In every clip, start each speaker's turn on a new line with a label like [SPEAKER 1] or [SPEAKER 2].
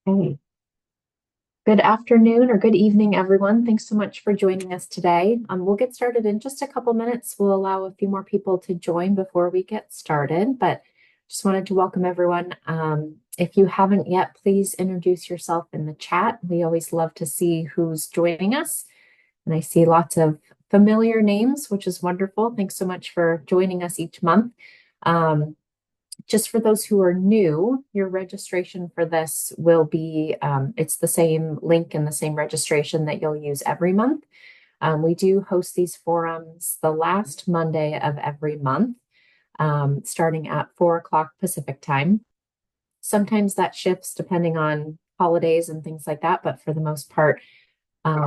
[SPEAKER 1] Hey, good afternoon or good evening, everyone. Thanks so much for joining us today. We'll get started in just a couple minutes. We'll allow a few more people to join before we get started, but just wanted to welcome everyone. If you haven't yet, please introduce yourself in the chat. We always love to see who's joining us, and I see lots of familiar names, which is wonderful. Thanks so much for joining us each month. Just for those who are new, your registration for this will be, it's the same link and the same registration that you'll use every month. We do host these forums the last Monday of every month, starting at 4 o'clock Pacific time. Sometimes that shifts depending on holidays and things like that, but for the most part,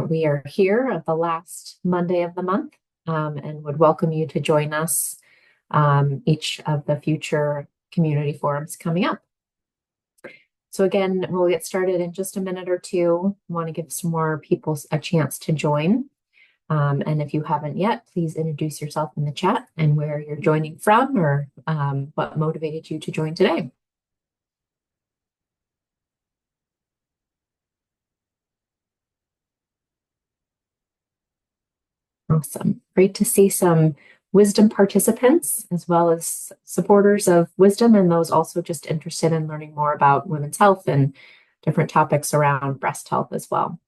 [SPEAKER 1] we are here at the last Monday of the month, and would welcome you to join us each of the future community forums coming up. So again, we'll get started in just a minute or two. I want to give some more people a chance to join. And if you haven't yet, please introduce yourself in the chat and where you're joining from, or what motivated you to join today. Awesome. Great to see some wisdom participants as well as supporters of wisdom, and those also just interested in learning more about women's health and different topics around breast health as well.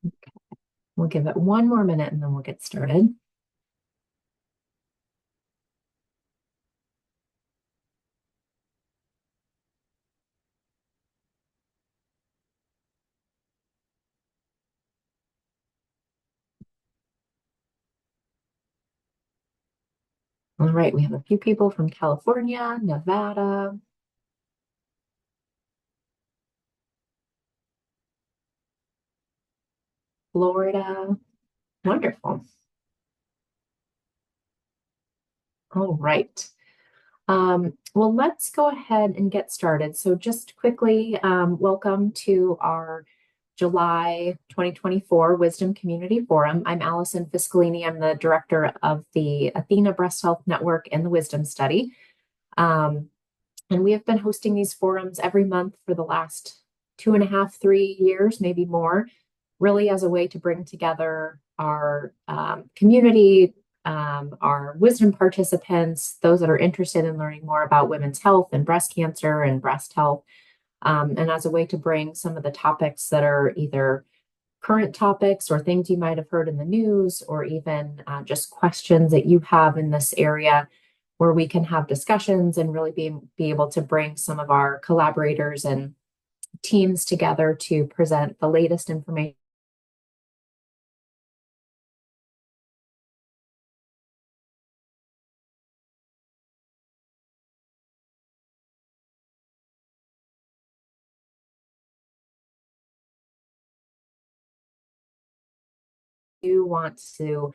[SPEAKER 1] Okay. We'll give it one more minute and then we'll get started. All right, we have a few people from California, Nevada, Florida. Wonderful. All right. Well, let's go ahead and get started. So just quickly, welcome to our July 2024 Wisdom Community Forum. I'm Allison Fiscalini. I'm the director of the Athena Breast Health Network and the Wisdom Study. And we have been hosting these forums every month for the last 2.5, 3 years, maybe more, really as a way to bring together our community, our wisdom participants, those that are interested in learning more about women's health and breast cancer and breast health, and as a way to bring some of the topics that are either current topics or things you might have heard in the news, or even just questions that you have in this area, where we can have discussions and really be able to bring some of our collaborators and teams together to present the latest information you want to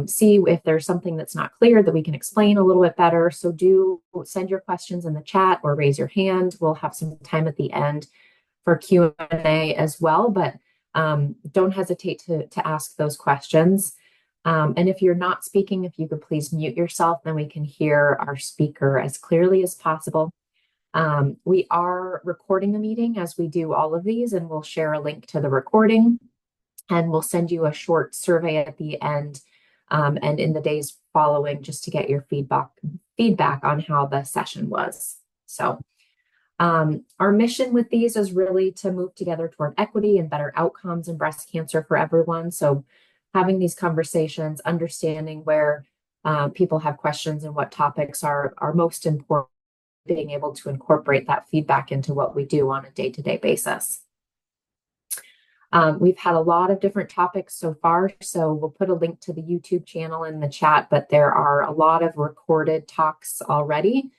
[SPEAKER 1] see if there's something that's not clear that we can explain a little bit better. So do send your questions in the chat or raise your hand. We'll have some time at the end for Q&A as well, but don't hesitate to ask those questions. And if you're not speaking, if you could please mute yourself, then we can hear our speaker as clearly as possible. We are recording the meeting as we do all of these, and we'll share a link to the recording, and we'll send you a short survey at the end and in the days following, just to get your feedback on how the session was. So our mission with these is really to move together toward equity and better outcomes in breast cancer for everyone. So having these conversations, understanding where people have questions and what topics are most important, being able to incorporate that feedback into what we do on a day-to-day basis. We've had a lot of different topics so far, so we'll put a link to the YouTube channel in the chat, but there are a lot of recorded talks already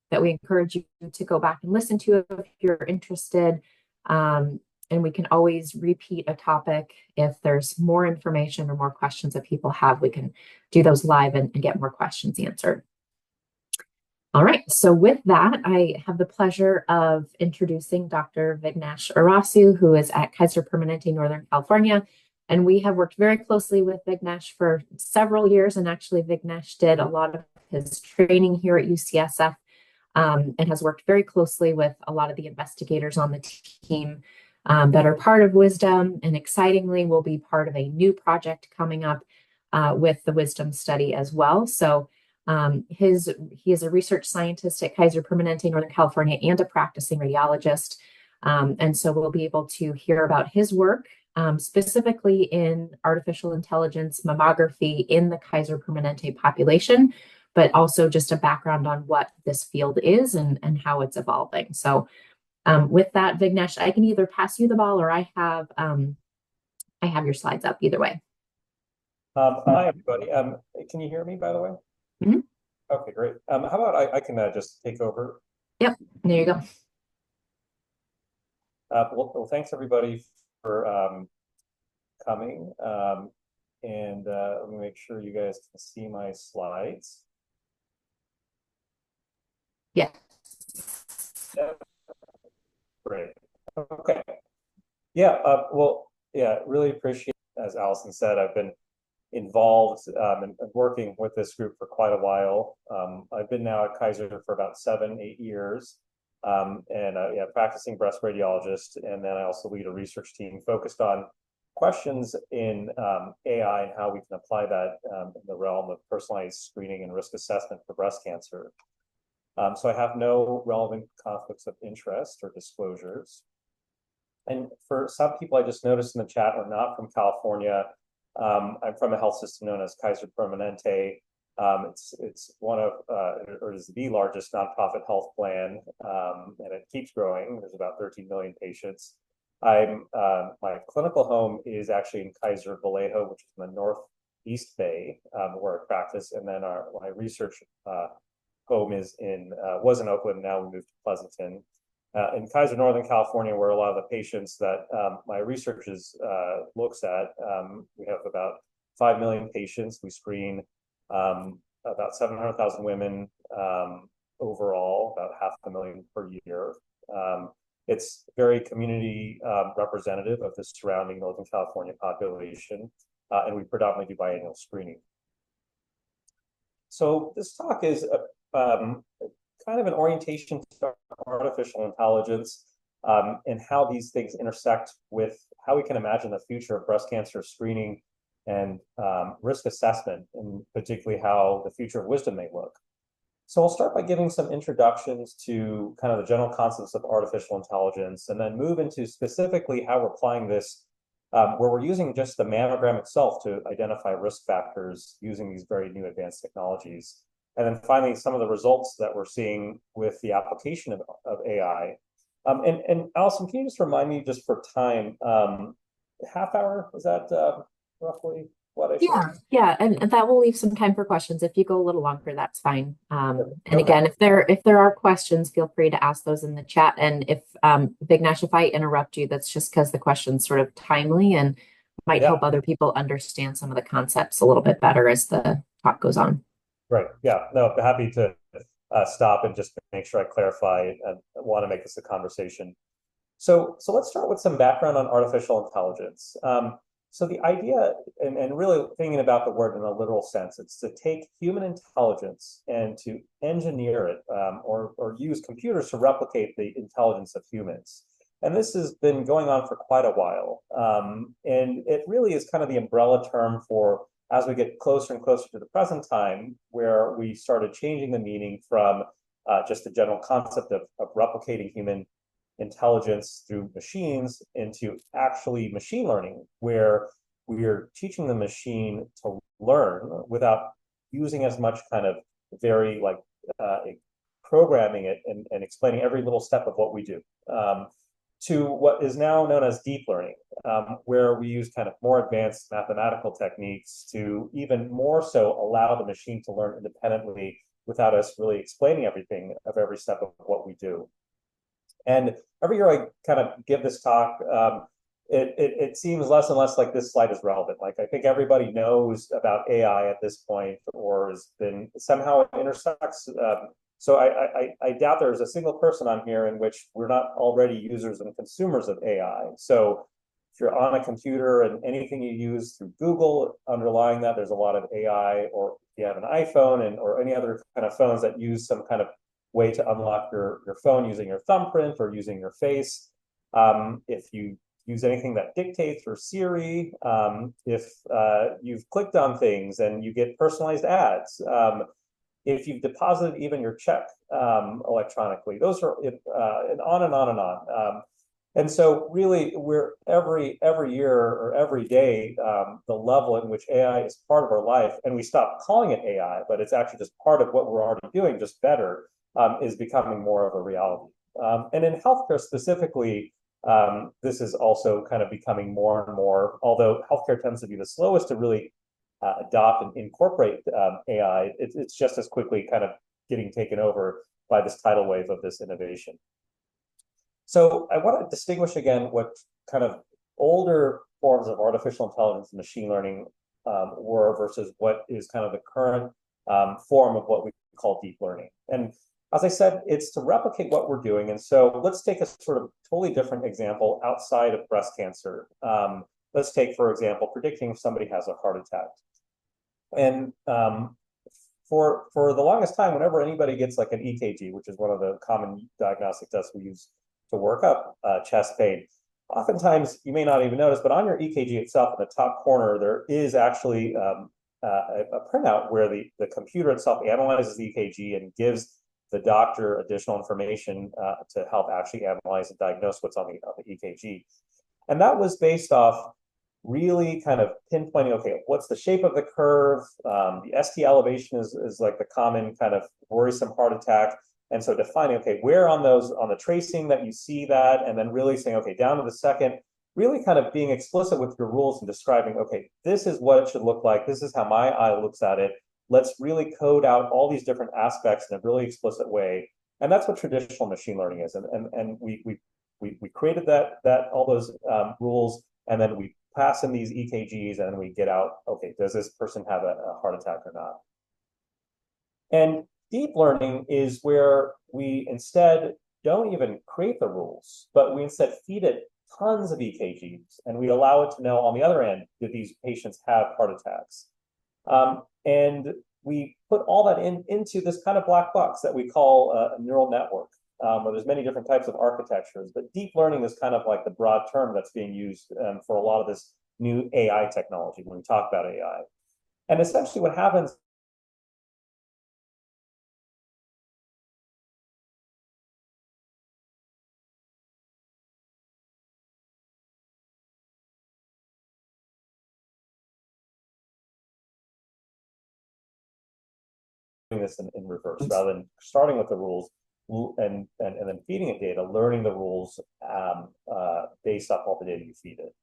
[SPEAKER 1] that we encourage you to go back and listen to if you're interested. And we can always repeat a topic if there's more information or more questions that people have. We can do those live and get more questions answered. All right, so with that, I have the pleasure of introducing Dr. Vignesh Arasu, who is at Kaiser Permanente, Northern California. And we have worked very closely with Vignesh for several years. And actually, Vignesh did a lot of his training here at UCSF, and has worked very closely with a lot of the investigators on the team that are part of Wisdom, and excitingly will be part of a new project coming up with the Wisdom study as well. So he is a research scientist at Kaiser Permanente, Northern California, and a practicing radiologist. And so we'll be able to hear about his work, specifically in artificial intelligence mammography in the Kaiser Permanente population, but also just a background on what this field is and how it's evolving. So with that, Vignesh, I can either pass you the ball or I have your slides up either way.
[SPEAKER 2] Hi, everybody. Can you hear me, by the way?
[SPEAKER 1] Mm-hmm.
[SPEAKER 2] Okay, great. How about I can just take over?
[SPEAKER 1] Yep, there you go.
[SPEAKER 2] Well, thanks everybody for coming. And let me make sure you guys can see my slides.
[SPEAKER 1] Yeah.
[SPEAKER 2] Yeah. Great. Okay. Yeah. Well, yeah, really appreciate, as Allison said, I've been involved and working with this group for quite a while. I've been now at Kaiser for about 7-8 years, and yeah, practicing breast radiologist, and then I also lead a research team focused on questions in AI and how we can apply that in the realm of personalized screening and risk assessment for breast cancer. So I have no relevant conflicts of interest or disclosures. And for some people I just noticed in the chat are not from California. I'm from a health system known as Kaiser Permanente. It's one of, or is the largest nonprofit health plan, and it keeps growing. There's about 13 million patients. My clinical home is actually in Kaiser Vallejo, which is in the Northeast Bay, where I practice, and then my research home was in Oakland. Now we moved to Pleasanton. In Kaiser, Northern California, where a lot of the patients that my research looks at, we have about 5 million patients. We screen about 700,000 women overall, about 500,000 per year. It's very community representative of the surrounding Northern California population, and we predominantly do biannual screening. So this talk is kind of an orientation to artificial intelligence and how these things intersect with how we can imagine the future of breast cancer screening and risk assessment, and particularly how the future of Wisdom may look. So I'll start by giving some introductions to kind of the general concepts of artificial intelligence, and then move into specifically how we're applying this where we're using just the mammogram itself to identify risk factors using these very new advanced technologies. And then finally, some of the results that we're seeing with the application of AI. And Allison, can you just remind me, just for time, half hour, was that roughly what I said?
[SPEAKER 1] Yeah, and that will leave some time for questions. If you go a little longer, that's fine. And
[SPEAKER 2] Okay.
[SPEAKER 1] again, if there are questions, feel free to ask those in the chat. And if Vignesh, if I interrupt you, that's just because the question's sort of timely and might help other people understand some of the concepts a little bit better as the talk goes on.
[SPEAKER 2] Right. Yeah. No, happy to stop and just make sure I clarify and want to make this a conversation. So let's start with some background on artificial intelligence. So the idea, and really thinking about the word in a literal sense, it's to take human intelligence and to engineer it or use computers to replicate the intelligence of humans. And this has been going on for quite a while. And it really is kind of the umbrella term for, as we get closer and closer to the present time, where we started changing the meaning from just the general concept of replicating human intelligence through machines into actually machine learning, where we are teaching the machine to learn without using as much kind of very programming it and explaining every little step of what we do, to what is now known as deep learning, where we use kind of more advanced mathematical techniques to even more so allow the machine to learn independently without us really explaining everything of every step of what we do. And every year I kind of give this talk, it seems less and less like this slide is relevant. Like, I think everybody knows about AI at this point, or has been somehow it intersects. So I doubt there's a single person on here in which we're not already users and consumers of AI. So you're on a computer and anything you use through Google, underlying that, there's a lot of AI, or if you have an iPhone or any other kind of phones that use some kind of way to unlock your phone using your thumbprint or using your face. If you use anything that dictates or Siri, if you've clicked on things and you get personalized ads, if you've deposited even your check electronically, those are and on and on and on. And so really we're every year or every day, the level in which AI is part of our life, and we stop calling it AI, but it's actually just part of what we're already doing, just better, is becoming more of a reality. And in healthcare specifically, this is also kind of becoming more and more, although healthcare tends to be the slowest to really adopt and incorporate AI, it's just as quickly kind of getting taken over by this tidal wave of this innovation. So I want to distinguish again what kind of older forms of artificial intelligence and machine learning were versus what is kind of the current form of what we call deep learning. And as I said, it's to replicate what we're doing. And so let's take a sort of totally different example outside of breast cancer. Let's take, for example, predicting if somebody has a heart attack. And for the longest time, whenever anybody gets like an EKG, which is one of the common diagnostic tests we use to work up chest pain, oftentimes you may not even notice, but on your EKG itself in the top corner, there is actually a printout where the computer itself analyzes the EKG and gives the doctor additional information to help actually analyze and diagnose what's on the EKG. And that was based off really kind of pinpointing, okay, what's the shape of the curve? The ST elevation is like the common kind of worrisome heart attack. And so defining, okay, where on the tracing that you see that, and then really saying, okay, down to the second, really kind of being explicit with your rules and describing, okay, this is what it should look like. This is how my eye looks at it. Let's really code out all these different aspects in a really explicit way. And that's what traditional machine learning is. And we created that all those rules, and then we pass in these EKGs, and then we get out, okay, does this person have a heart attack or not? And deep learning is where we instead don't even create the rules, but we instead feed it tons of EKGs, and we allow it to know on the other end, do these patients have heart attacks? And we put all that into this kind of black box that we call a neural network, where there's many different types of architectures, but deep learning is kind of like the broad term that's being used for a lot of this new AI technology when we talk about AI. And essentially what happens this in reverse, rather than starting with the rules and then feeding it data, learning the rules based off all the data you feed it.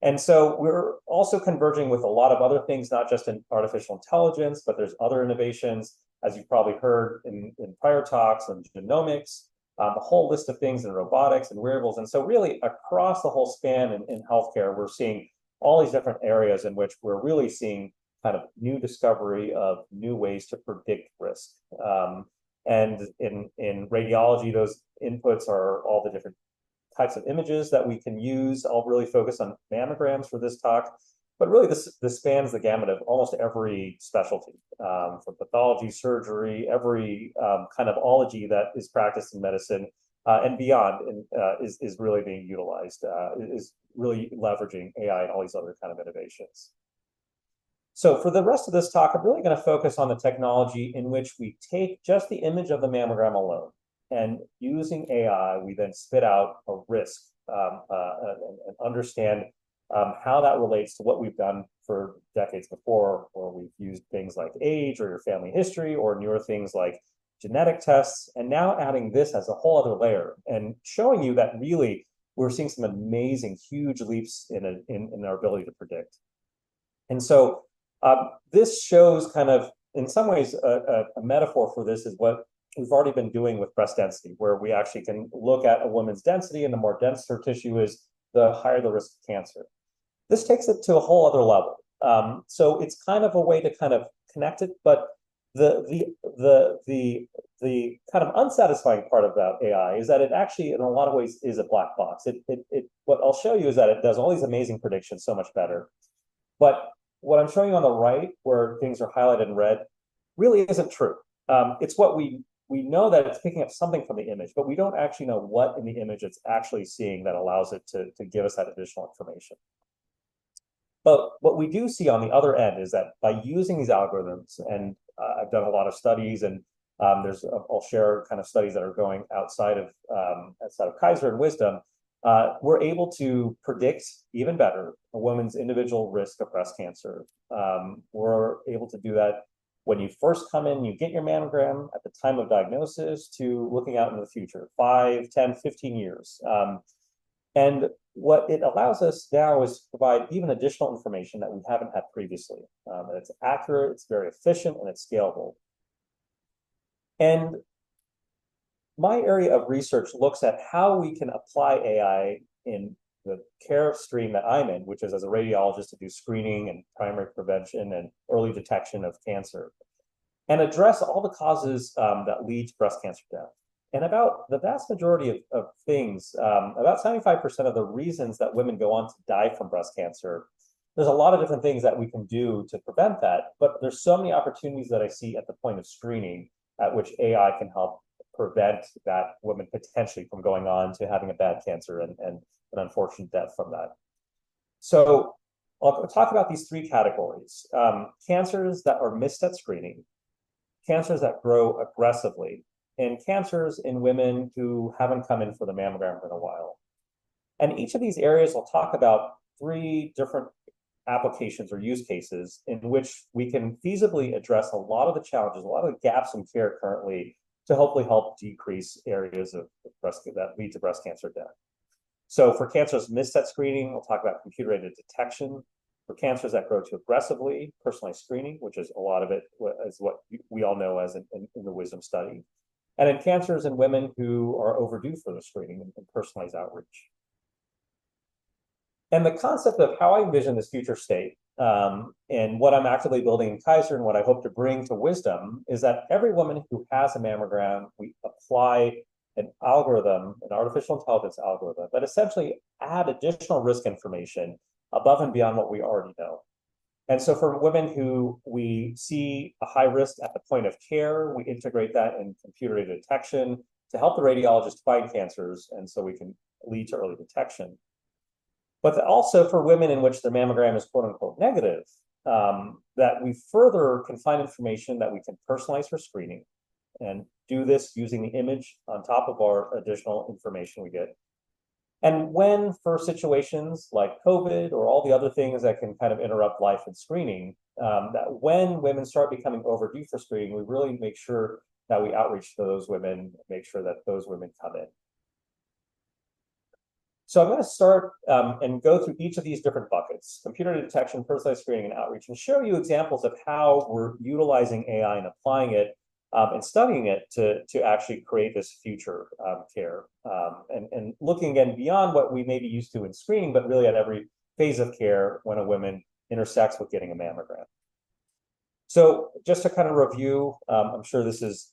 [SPEAKER 2] And so we're also converging with a lot of other things, not just in artificial intelligence, but there's other innovations, as you've probably heard in prior talks, on genomics, a whole list of things in robotics and wearables. And so really across the whole span in healthcare, we're seeing all these different areas in which we're really seeing kind of new discovery of new ways to predict risk. And in radiology, those inputs are all the different types of images that we can use. I'll really focus on mammograms for this talk, but really this spans the gamut of almost every specialty, from pathology, surgery, every kind of ology that is practiced in medicine and beyond, and is really being utilized, is really leveraging AI and all these other kind of innovations. So for the rest of this talk, I'm really going to focus on the technology in which we take just the image of the mammogram alone, and using AI, we then spit out a risk and understand how that relates to what we've done for decades before, where we've used things like age or your family history, or newer things like genetic tests, and now adding this as a whole other layer and showing you that really we're seeing some amazing, huge leaps in our ability to predict. And so this shows kind of, in some ways, a metaphor for this is what we've already been doing with breast density, where we actually can look at a woman's density, and the more dense her tissue is, the higher the risk of cancer. This takes it to a whole other level. So it's kind of a way to kind of connect it, but the the kind of unsatisfying part about AI is that it actually, in a lot of ways, is a black box. What I'll show you is that it does all these amazing predictions so much better. But what I'm showing you on the right, where things are highlighted in red, really isn't true. It's what we know that it's picking up something from the image, but we don't actually know what in the image it's actually seeing that allows it to give us that additional information. But what we do see on the other end is that by using these algorithms, and I've done a lot of studies, and I'll share kind of studies that are going outside of Kaiser and Wisdom. We're able to predict even better a woman's individual risk of breast cancer. We're able to do that when you first come in, you get your mammogram at the time of diagnosis to looking out into the future, 5, 10, 15 years. And what it allows us now is to provide even additional information that we haven't had previously. It's accurate, it's very efficient, and it's scalable. And my area of research looks at how we can apply AI in the care stream that I'm in, which is as a radiologist to do screening and primary prevention and early detection of cancer, and address all the causes that lead to breast cancer death. And about the vast majority of things, about 75% of the reasons that women go on to die from breast cancer, there's a lot of different things that we can do to prevent that, but there's so many opportunities that I see at the point of screening at which AI can help prevent that woman potentially from going on to having a bad cancer and an unfortunate death from that. So I'll talk about these three categories: cancers that are missed at screening, cancers that grow aggressively, and cancers in women who haven't come in for the mammogram in a while. And each of these areas, I'll talk about 3 different applications or use cases in which we can feasibly address a lot of the challenges, a lot of the gaps in care currently, to hopefully help decrease areas of breast that lead to breast cancer death. So for cancers missed at screening, we'll talk about computer-aided detection. For cancers that grow too aggressively, personalized screening, which is a lot of it is what we all know as in the Wisdom study. And in cancers in women who are overdue for the screening and personalized outreach. And the concept of how I envision this future state and what I'm actively building in Kaiser and what I hope to bring to Wisdom is that every woman who has a mammogram, we apply an algorithm, an artificial intelligence algorithm, that essentially add additional risk information above and beyond what we already know. And so for women who we see a high risk at the point of care, we integrate that in computer-aided detection to help the radiologist find cancers, and so we can lead to early detection. But also for women in which the mammogram is quote unquote negative, that we further can find information that we can personalize for screening and do this using the image on top of our additional information we get. And when for situations like COVID or all the other things that can kind of interrupt life and screening, that when women start becoming overdue for screening, we really make sure that we outreach to those women, make sure that those women come in. So I'm going to start and go through each of these different buckets: computer detection, personalized screening, and outreach, and show you examples of how we're utilizing AI and applying it and studying it to actually create this future care and looking again beyond what we may be used to in screening, but really at every phase of care when a woman intersects with getting a mammogram. So just to kind of review, I'm sure this is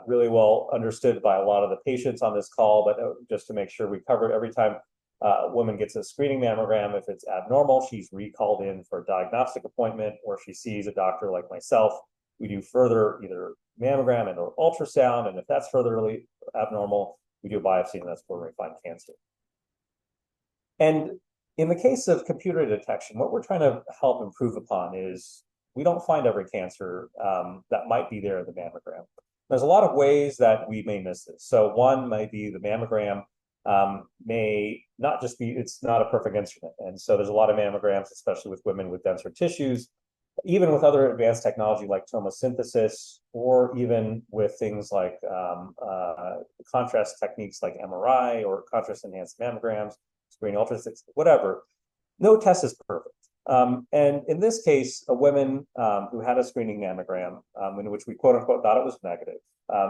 [SPEAKER 2] really well understood by a lot of the patients on this call, but just to make sure we cover it, every time a woman gets a screening mammogram, if it's abnormal, she's recalled in for a diagnostic appointment, or she sees a doctor like myself. We do further either mammogram and or ultrasound, and if that's furtherly abnormal, we do a biopsy, and that's where we find cancer. And in the case of computer detection, what we're trying to help improve upon is we don't find every cancer that might be there in the mammogram. There's a lot of ways that we may miss this. So one might be the mammogram may not just be, it's not a perfect instrument. And so there's a lot of mammograms, especially with women with denser tissues, even with other advanced technology like tomosynthesis, or even with things like contrast techniques like MRI or contrast enhanced mammograms, screening ultrasound, whatever. No test is perfect. And in this case, a woman who had a screening mammogram in which we quote unquote thought it was negative.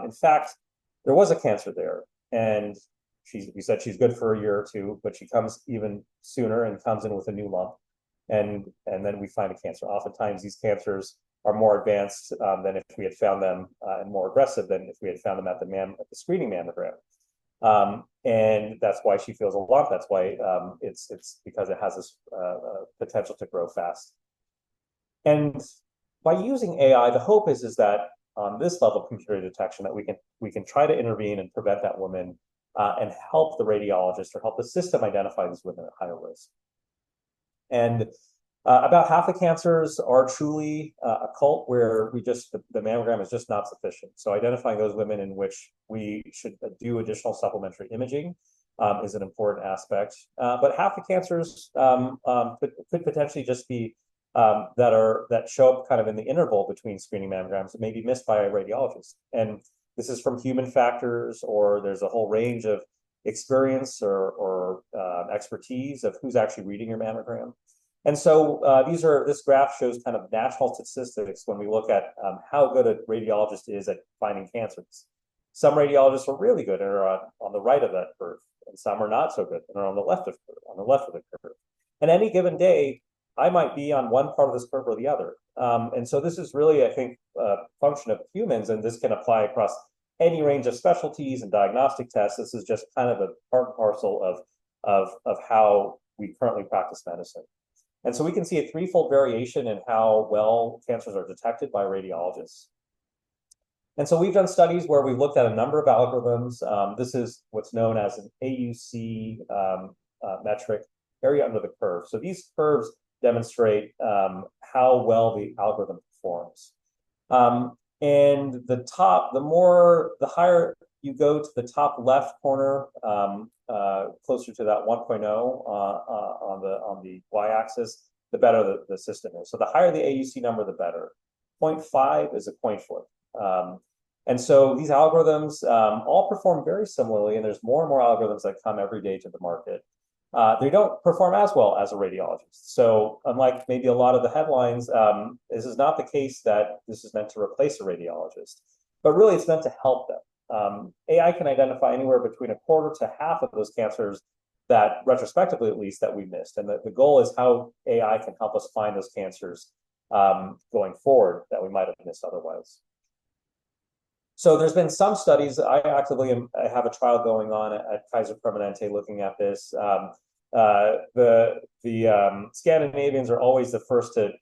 [SPEAKER 2] In fact, there was a cancer there, and we said she's good for a year or two, but she comes even sooner and comes in with a new lump. And then we find a cancer. Oftentimes these cancers are more advanced than if we had found them and more aggressive than if we had found them at the screening mammogram. And that's why she feels alarmed. That's why it's because it has this potential to grow fast. And by using AI, the hope is that on this level of computer detection that we can try to intervene and prevent that woman and help the radiologist or help the system identify these women at higher risk. And about half the cancers are truly occult, where the mammogram is just not sufficient. So identifying those women in which we should do additional supplementary imaging is an important aspect. But half the cancers could potentially just be that show up kind of in the interval between screening mammograms and may be missed by a radiologist. And this is from human factors, or there's a whole range of experience or expertise of who's actually reading your mammogram. And so this graph shows kind of national statistics when we look at how good a radiologist is at finding cancers. Some radiologists are really good and are on the right of that curve, and some are not so good and are on the left of the curve. And any given day, I might be on one part of this curve or the other. And so this is really, I think, a function of humans, and this can apply across any range of specialties and diagnostic tests. This is just kind of a part and parcel of how we currently practice medicine. And so we can see a threefold variation in how well cancers are detected by radiologists. And so we've done studies where we've looked at a number of algorithms. This is what's known as an AUC metric, area under the curve. So these curves demonstrate how well the algorithm performs. And the higher you go to the top left corner, closer to that 1.0 on the y-axis, the better the system is. So the higher the AUC number, the better. 0.5 is a coin flip. And so these algorithms all perform very similarly, and there's more and more algorithms that come every day to the market. They don't perform as well as a radiologist. So unlike maybe a lot of the headlines, this is not the case that this is meant to replace a radiologist, but really it's meant to help them. AI can identify anywhere between a quarter to half of those cancers that, retrospectively at least, that we missed. And the goal is how AI can help us find those cancers going forward that we might have missed otherwise. So there's been some studies. I have a trial going on at Kaiser Permanente looking at this. The Scandinavians are always the first to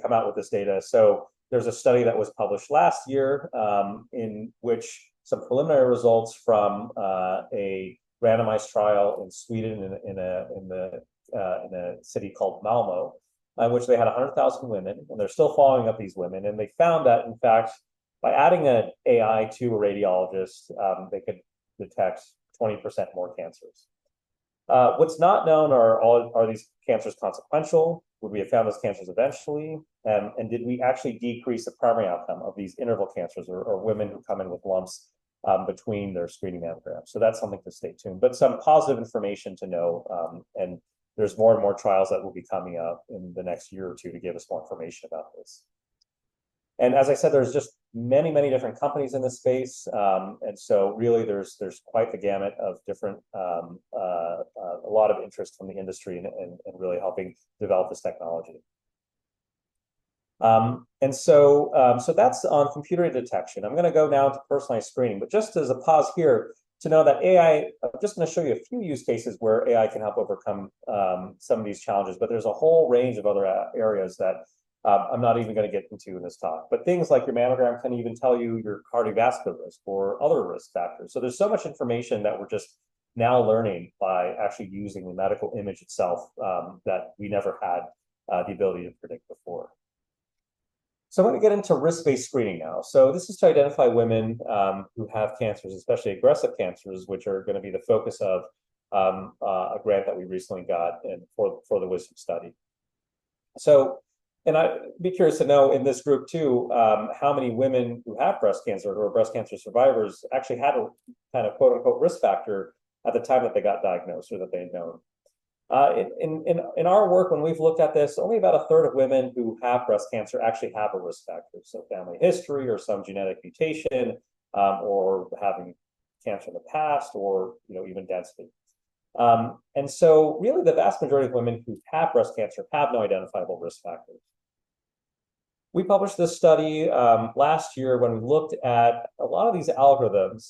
[SPEAKER 2] come out with this data. So there's a study that was published last year in which some preliminary results from a randomized trial in Sweden in a city called Malmo, in which they had 100,000 women, and they're still following up these women. And they found that, in fact, by adding an AI to a radiologist, they could detect 20% more cancers. What's not known are these cancers consequential? Would we have found those cancers eventually? And did we actually decrease the primary outcome of these interval cancers or women who come in with lumps between their screening mammograms? So that's something to stay tuned, but some positive information to know. And there's more and more trials that will be coming up in the next year or two to give us more information about this. And as I said, there's just many, many different companies in this space. And so really there's quite the gamut of different, a lot of interest from the industry and really helping develop this technology. So that's on computer detection. I'm going to go now to personalized screening, but just as a pause here to know that AI, I'm just going to show you a few use cases where AI can help overcome some of these challenges, but there's a whole range of other areas that I'm not even going to get into in this talk. But things like your mammogram can even tell you your cardiovascular risk or other risk factors. So there's so much information that we're just now learning by actually using the medical image itself that we never had the ability to predict before. So I'm going to get into risk-based screening now. So this is to identify women who have cancers, especially aggressive cancers, which are going to be the focus of a grant that we recently got for the Wisdom study. So, and I'd be curious to know in this group too, how many women who have breast cancer or breast cancer survivors actually had a kind of quote unquote risk factor at the time that they got diagnosed or that they had known. In our work, when we've looked at this, only about a third of women who have breast cancer actually have a risk factor. So family history or some genetic mutation or having cancer in the past or even density. And so really the vast majority of women who have breast cancer have no identifiable risk factors. We published this study last year when we looked at a lot of these algorithms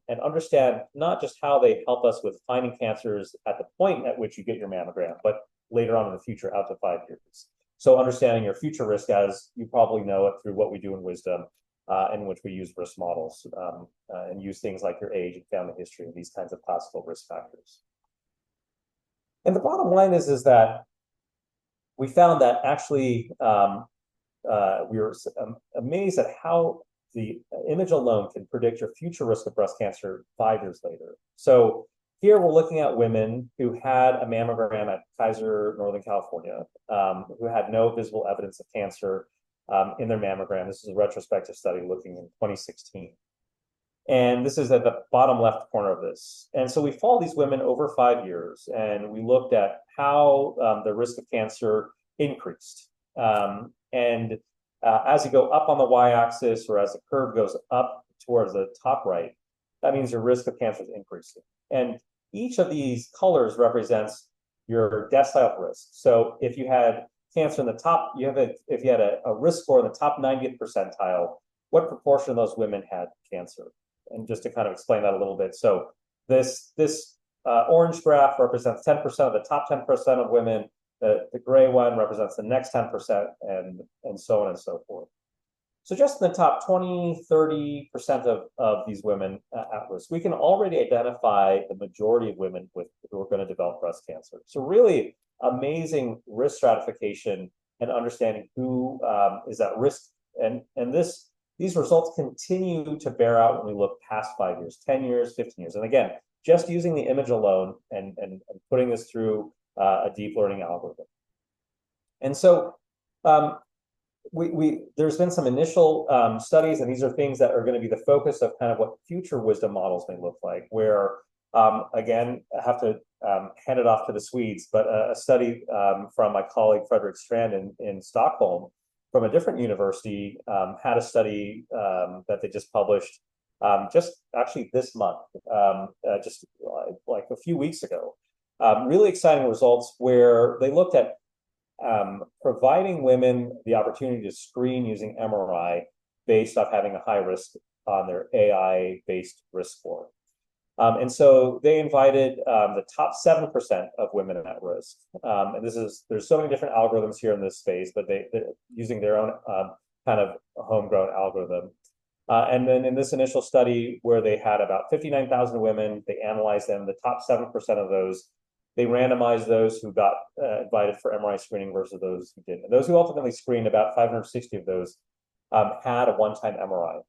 [SPEAKER 2] and understand not just how they help us with finding cancers at the point at which you get your mammogram, but later on in the future, out to 5 years. So understanding your future risk, as you probably know it through what we do in Wisdom, in which we use risk models and use things like your age and family history and these kinds of classical risk factors. And the bottom line is that we found that actually we were amazed at how the image alone can predict your future risk of breast cancer 5 years later. So here we're looking at women who had a mammogram at Kaiser, Northern California, who had no visible evidence of cancer in their mammogram. This is a retrospective study looking in 2016. And this is at the bottom left corner of this. And so we followed these women over 5 years, and we looked at how the risk of cancer increased. As you go up on the y-axis, or as the curve goes up towards the top right, that means your risk of cancer is increasing. And each of these colors represents your decile risk. So if you had cancer in the top, if you had a risk score in the top 90th percentile, what proportion of those women had cancer? And just to kind of explain that a little bit. So this orange graph represents 10% of the top 10% of women. The gray one represents the next 10%, and so on and so forth. So just in the top 20, 30% of these women at risk, we can already identify the majority of women who are going to develop breast cancer. So really amazing risk stratification and understanding who is at risk. And these results continue to bear out when we look past 5 years, 10 years, 15 years. And again, just using the image alone and putting this through a deep learning algorithm. And so there's been some initial studies, and these are things that are going to be the focus of kind of what future wisdom models may look like, where, again, I have to hand it off to the Swedes, but a study from my colleague Frederick Strand in Stockholm from a different university had a study that they just published just actually this month, just like a few weeks ago. Really exciting results where they looked at providing women the opportunity to screen using MRI based off having a high risk on their AI-based risk score. And so they invited the top 7% of women at risk. And there's so many different algorithms here in this space, but they're using their own kind of homegrown algorithm. And then in this initial study where they had about 59,000 women, they analyzed them, the top 7% of those, they randomized those who got invited for MRI screening versus those who didn't. And those who ultimately screened, about 560 of those, had a one-time MRI.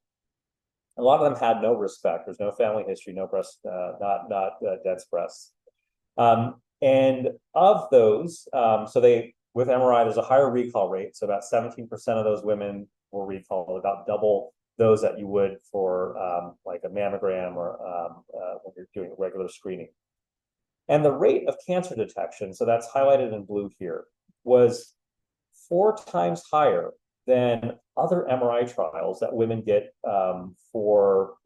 [SPEAKER 2] A lot of them had no risk factors, no family history, no breast, not dense breasts. And of those, with MRI, there's a higher recall rate. So about 17% of those women were recalled, about double those that you would for like a mammogram or when you're doing regular screening. And the rate of cancer detection, so that's highlighted in blue here, was 4 times higher than other MRI trials that women get for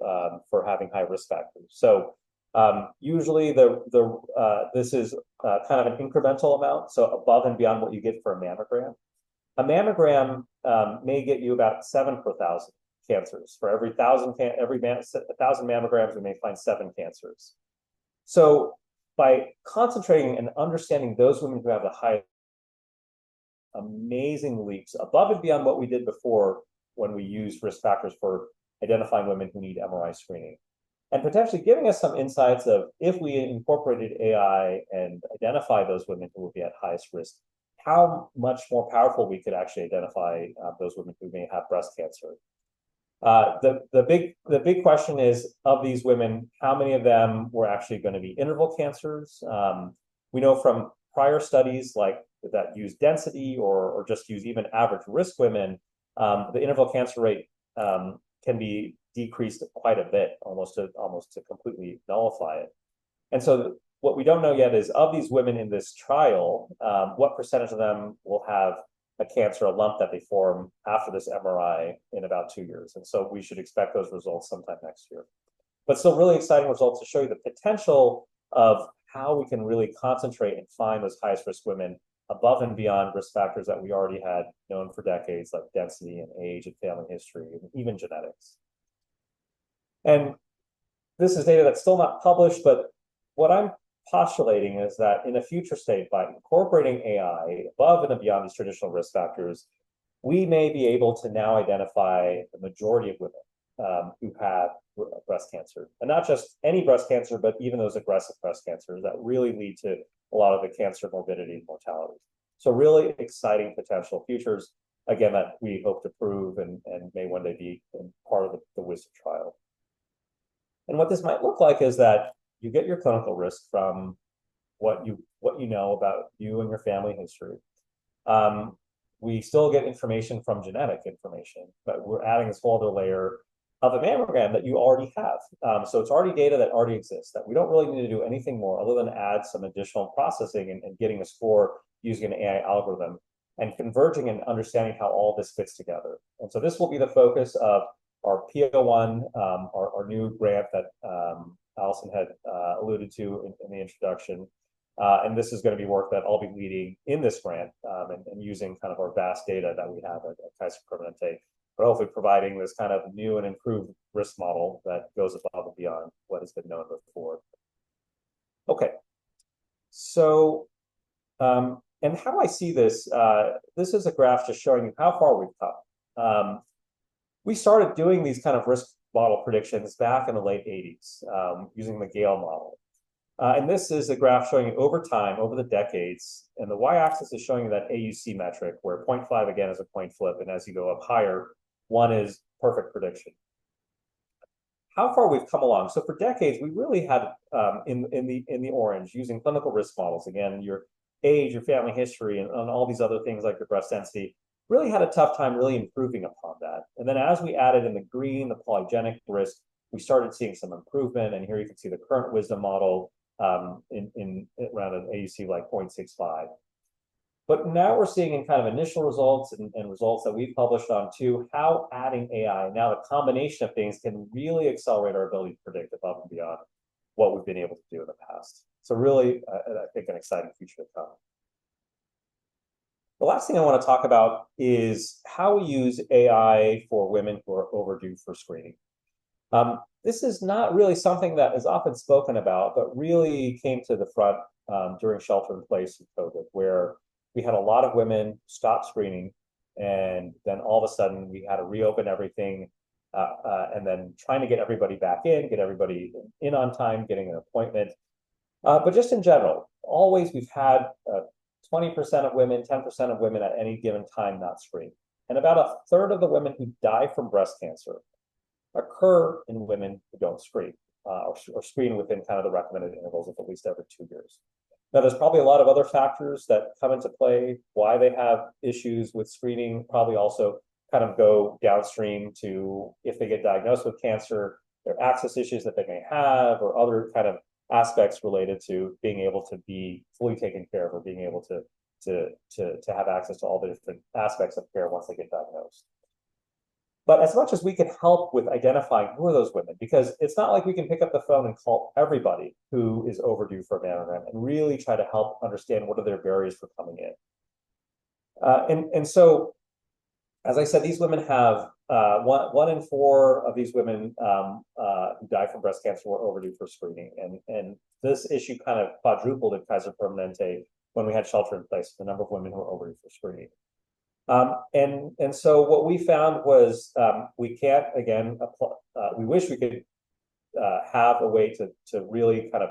[SPEAKER 2] having high risk factors. So usually this is kind of an incremental amount, so above and beyond what you get for a mammogram. A mammogram may get you about 7 per thousand cancers. For every 1,000 mammograms, we may find 7 cancers. So by concentrating and understanding those women who have the highest, amazing leaps above and beyond what we did before when we used risk factors for identifying women who need MRI screening, and potentially giving us some insights of if we incorporated AI and identify those women who would be at highest risk, how much more powerful we could actually identify those women who may have breast cancer. The big question is, of these women, how many of them were actually going to be interval cancers? We know from prior studies like that use density or just use even average risk women, the interval cancer rate can be decreased quite a bit, almost to completely nullify it. And so what we don't know yet is, of these women in this trial, what percentage of them will have a cancer, a lump that they form after this MRI in about 2 years. And so we should expect those results sometime next year. But still really exciting results to show you the potential of how we can really concentrate and find those highest risk women above and beyond risk factors that we already had known for decades, like density and age and family history, and even genetics. And this is data that's still not published, but what I'm postulating is that in a future state, by incorporating AI above and beyond these traditional risk factors, we may be able to now identify the majority of women who have breast cancer, and not just any breast cancer, but even those aggressive breast cancers that really lead to a lot of the cancer morbidity and mortality. So really exciting potential futures, again, that we hope to prove and may one day be part of the wisdom trial. And what this might look like is that you get your clinical risk from what you know about you and your family history. We still get information from genetic information, but we're adding this whole other layer of a mammogram that you already have. So it's already data that already exists, that we don't really need to do anything more other than add some additional processing and getting a score using an AI algorithm and converging and understanding how all this fits together. And so this will be the focus of our PO1, our new grant that Allison had alluded to in the introduction. And this is going to be work that I'll be leading in this grant and using kind of our vast data that we have at Kaiser Permanente, but hopefully providing this kind of new and improved risk model that goes above and beyond what has been known before. Okay, so and how I see this, this is a graph just showing you how far we've come. We started doing these kind of risk model predictions back in the late 80s using the Gale model. And this is a graph showing you over time, over the decades, and the y-axis is showing you that AUC metric, where 0.5 again is a coin flip, and as you go up higher, 1 is perfect prediction. How far we've come along. So for decades, we really had in the orange, using clinical risk models, again, your age, your family history, and all these other things like your breast density, really had a tough time really improving upon that. And then as we added in the green, the polygenic risk, we started seeing some improvement. And here you can see the current wisdom model in around an AUC like 0.65. But now we're seeing in kind of initial results and results that we've published on too, how adding AI, now the combination of things can really accelerate our ability to predict above and beyond what we've been able to do in the past. So really, I think an exciting future to come. The last thing I want to talk about is how we use AI for women who are overdue for screening. This is not really something that is often spoken about, but really came to the front during shelter in place in COVID, where we had a lot of women stop screening, and then all of a sudden we had to reopen everything, and then trying to get everybody back in, get everybody in on time, getting an appointment. But just in general, always we've had 20% of women, 10% of women at any given time not screened. And about a third of the women who die from breast cancer occur in women who don't screen or screen within kind of the recommended intervals of at least every 2 years. Now, there's probably a lot of other factors that come into play, why they have issues with screening, probably also kind of go downstream to if they get diagnosed with cancer, their access issues that they may have, or other kind of aspects related to being able to be fully taken care of or being able to have access to all the different aspects of care once they get diagnosed. But as much as we can help with identifying who are those women, because it's not like we can pick up the phone and call everybody who is overdue for a mammogram and really try to help understand what are their barriers for coming in. And so, as I said, these women have one in 4 of these women who die from breast cancer were overdue for screening. And this issue kind of quadrupled at Kaiser Permanente when we had shelter in place, the number of women who were overdue for screening. And so what we found was we can't, again, we wish we could have a way to really kind of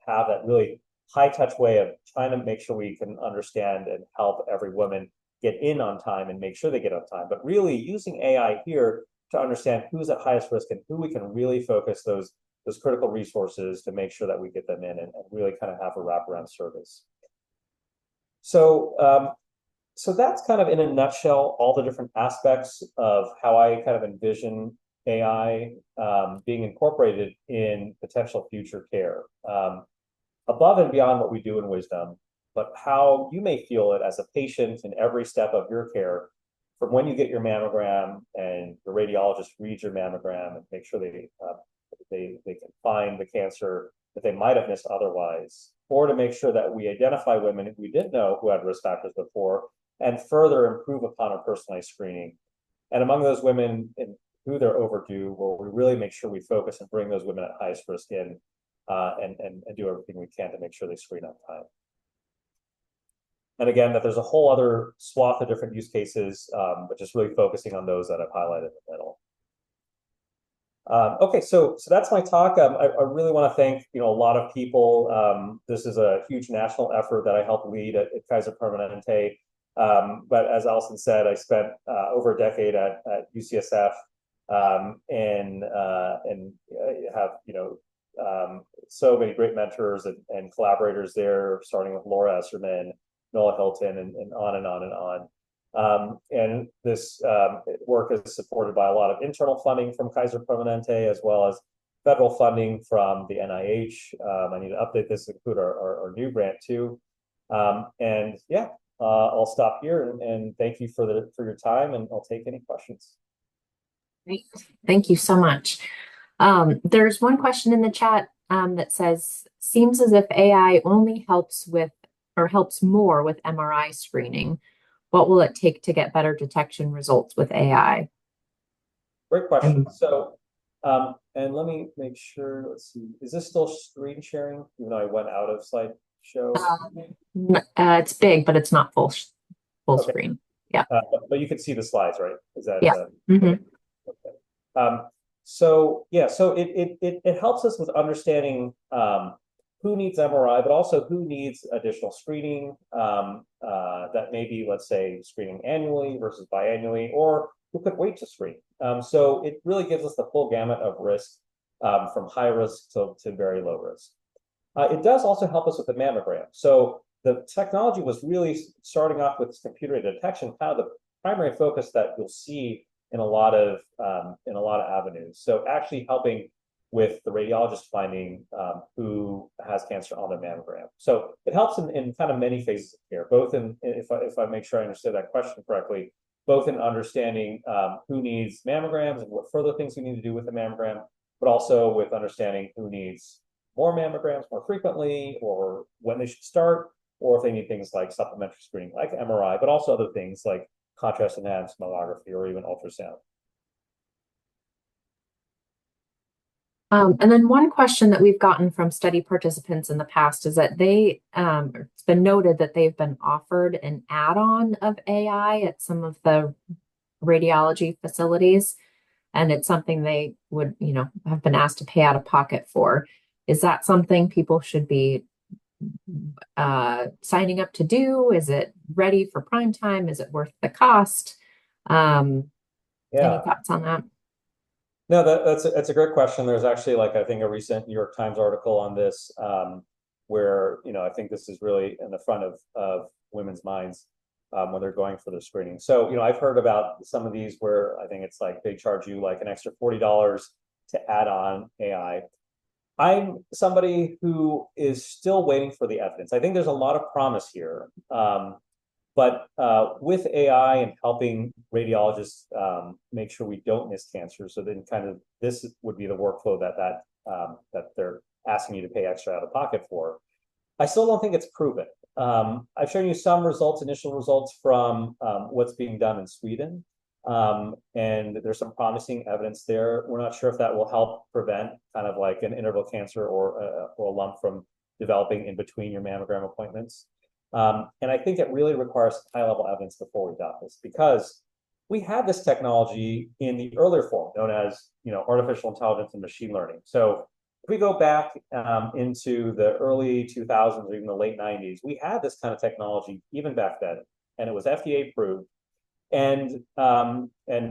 [SPEAKER 2] have that really high touch way of trying to make sure we can understand and help every woman get in on time and make sure they get on time. But really using AI here to understand who's at highest risk and who we can really focus those critical resources to make sure that we get them in and really kind of have a wraparound service. So that's kind of in a nutshell all the different aspects of how I kind of envision AI being incorporated in potential future care, above and beyond what we do in Wisdom, but how you may feel it as a patient in every step of your care, from when you get your mammogram and the radiologist reads your mammogram and make sure they can find the cancer that they might have missed otherwise, or to make sure that we identify women who we did know who had risk factors before and further improve upon our personalized screening. And among those women in who they're overdue, well, we really make sure we focus and bring those women at highest risk in and do everything we can to make sure they screen on time. And again, that there's a whole other swath of different use cases, but just really focusing on those that I've highlighted in the middle. Okay, so that's my talk. I really want to thank a lot of people. This is a huge national effort that I helped lead at Kaiser Permanente. But as Allison said, I spent over a decade at UCSF and have so many great mentors and collaborators there, starting with Laura Esserman, Noah Hilton, and on and on and on. And this work is supported by a lot of internal funding from Kaiser Permanente, as well as federal funding from the NIH. I need to update this to include our new grant too. And yeah, I'll stop here and thank you for your time, and I'll take any questions.
[SPEAKER 1] Great. Thank you so much. There's one question in the chat that says, seems as if AI only helps with or helps more with MRI screening. What will it take to get better detection results with AI?
[SPEAKER 2] Great question. So, and let me make sure, let's see, is this still screen sharing? Even though I went out of slideshow?
[SPEAKER 1] It's big, but it's not full
[SPEAKER 2] okay.
[SPEAKER 1] Screen. Yeah.
[SPEAKER 2] But you can see the slides, right? Is that?
[SPEAKER 1] Yeah.
[SPEAKER 2] Okay. So yeah, so it helps us with understanding who needs MRI, but also who needs additional screening that may be, let's say, screening annually versus biannually, or who could wait to screen. So it really gives us the full gamut of risk from high risk to very low risk. It does also help us with the mammogram. So the technology was really starting off with computer-aided detection, kind of the primary focus that you'll see in a lot of avenues. So actually helping with the radiologist finding who has cancer on their mammogram. So it helps in kind of many phases of care, both in, if I make sure I understood that question correctly, both in understanding who needs mammograms and what further things you need to do with the mammogram, but also with understanding who needs more mammograms more frequently, or when they should start, or if they need things like supplementary screening like MRI, but also other things like contrast enhanced mammography or even ultrasound.
[SPEAKER 1] And then one question that we've gotten from study participants in the past is that it's been noted that they've been offered an add-on of AI at some of the radiology facilities, and it's something they would, have been asked to pay out of pocket for. Is that something people should be signing up to do? Is it ready for prime time? Is it worth the cost? Any thoughts on that?
[SPEAKER 2] No, that's a great question. There's actually, I think, a recent New York Times article on this, where I think this is really in the front of women's minds when they're going for their screening. So I've heard about some of these where I think it's like they charge you like an extra $40 to add on AI. I'm somebody who is still waiting for the evidence. I think there's a lot of promise here. But with AI and helping radiologists make sure we don't miss cancer, so then kind of this would be the workflow that they're asking you to pay extra out of pocket for. I still don't think it's proven. I've shown you some results, initial results from what's being done in Sweden, and there's some promising evidence there. We're not sure if that will help prevent kind of like an interval cancer or a lump from developing in between your mammogram appointments. And I think it really requires high-level evidence before we adopt this, because we had this technology in the earlier form known as, artificial intelligence and machine learning. So if we go back into the early 2000s or even the late 90s, we had this kind of technology even back then, and it was FDA approved. And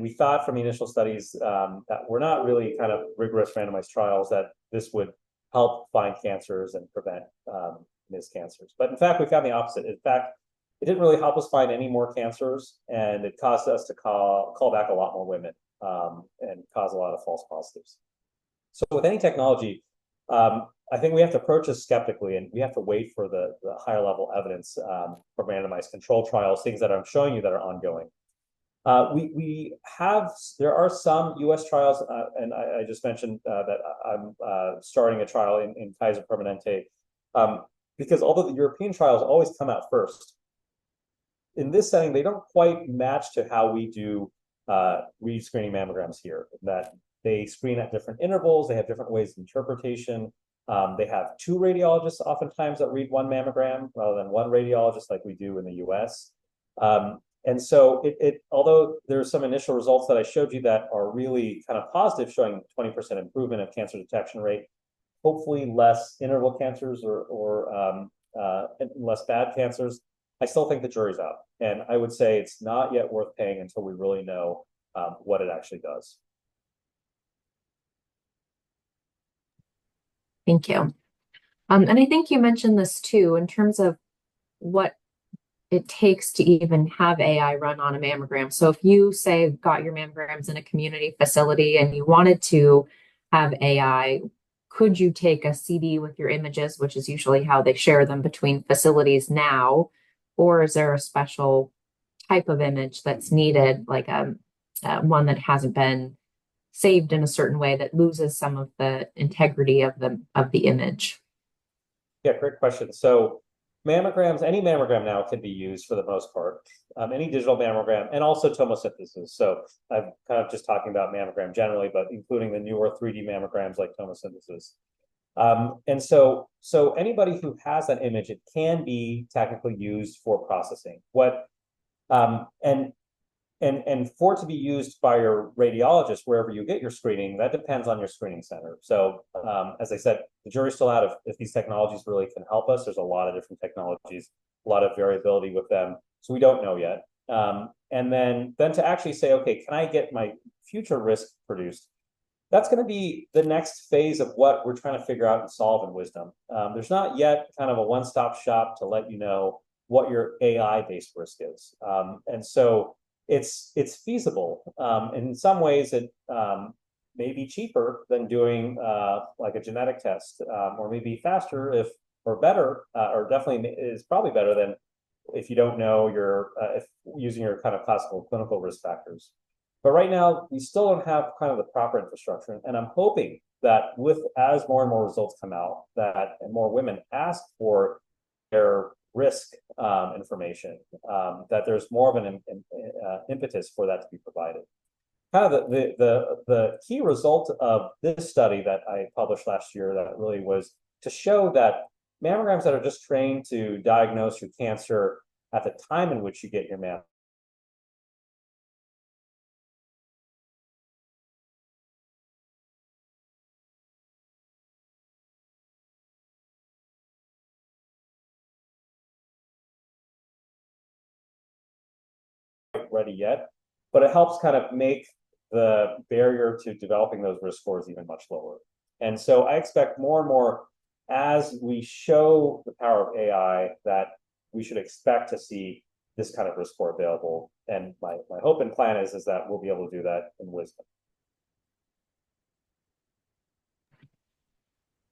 [SPEAKER 2] we thought from the initial studies that were not really kind of rigorous randomized trials that this would help find cancers and prevent missed cancers. But in fact, we found the opposite. In fact, it didn't really help us find any more cancers, and it caused us to call back a lot more women and cause a lot of false positives. So with any technology, I think we have to approach this skeptically, and we have to wait for the higher level evidence from randomized control trials, things that I'm showing you that are ongoing. There are some U.S. trials, and I just mentioned that I'm starting a trial in Kaiser Permanente, because although the European trials always come out first, in this setting, they don't quite match to how we do read screening mammograms here, that they screen at different intervals, they have different ways of interpretation. They have two radiologists oftentimes that read one mammogram rather than one radiologist like we do in the US. And so although there's some initial results that I showed you that are really kind of positive, showing 20% improvement of cancer detection rate, hopefully less interval cancers or less bad cancers, I still think the jury's out. And I would say it's not yet worth paying until we really know what it actually does.
[SPEAKER 1] Thank you. And I think you mentioned this too, in terms of what it takes to even have AI run on a mammogram. So if you say got your mammograms in a community facility and you wanted to have AI, could you take a CD with your images, which is usually how they share them between facilities now, or is there a special type of image that's needed, like one that hasn't been saved in a certain way that loses some of the integrity of the image?
[SPEAKER 2] Yeah, great question. So mammograms, any mammogram now can be used for the most part, any digital mammogram, and also tomosynthesis. So I'm kind of just talking about mammogram generally, but including the newer 3D mammograms like tomosynthesis. And so anybody who has an image, it can be technically used for processing. And for it to be used by your radiologist wherever you get your screening, that depends on your screening center. So as I said, the jury's still out if these technologies really can help us. There's a lot of different technologies, a lot of variability with them. So we don't know yet. And then to actually say, okay, can I get my future risk produced? That's going to be the next phase of what we're trying to figure out and solve in Wisdom. There's not yet kind of a one-stop shop to let you know what your AI-based risk is. And so it's feasible. In some ways, it may be cheaper than doing like a genetic test, or maybe faster or better, or definitely is probably better than if you don't know if using your kind of classical clinical risk factors. But right now, we still don't have kind of the proper infrastructure. And I'm hoping that as more and more results come out, that more women ask for their risk information, that there's more of an impetus for that to be provided. Kind of the key result of this study that I published last year that really was to show that mammograms that are just trained to diagnose your cancer at the time in which you get your mammogram ready yet, but it helps kind of make the barrier to developing those risk scores even much lower. And so I expect more and more as we show the power of AI that we should expect to see this kind of risk score available. And my hope and plan is that we'll be able to do that in Wisdom.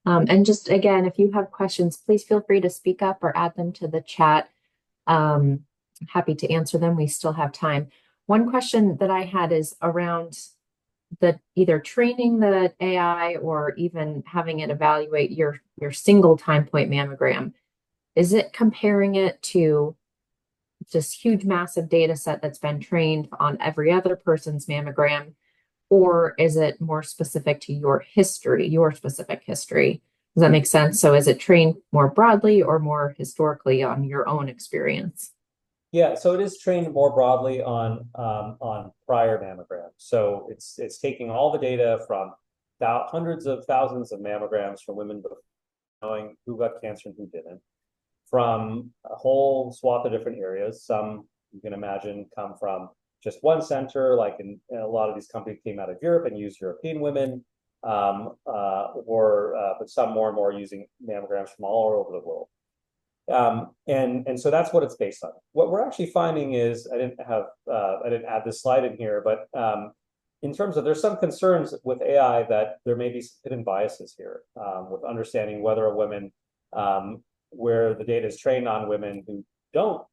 [SPEAKER 1] And just again, if you have questions, please feel free to speak up or add them to the chat. Happy to answer them. We still have time. One question that I had is around either training the AI or even having it evaluate your single time point mammogram. Is it comparing it to this huge massive data set that's been trained on every other person's mammogram, or is it more specific to your specific history? Does that make sense? So is it trained more broadly or more historically on your own experience?
[SPEAKER 2] Yeah, so it is trained more broadly on prior mammograms. So it's taking all the data from hundreds of thousands of mammograms from women knowing who got cancer and who didn't, from a whole swath of different areas. Some you can imagine come from just one center, like in a lot of these companies came out of Europe and used European women, but some more and more using mammograms from all over the world. And so that's what it's based on. What we're actually finding is I didn't add this slide in here, but in terms of there's some concerns with AI that there may be some hidden biases here with understanding whether a woman where the data is trained on women who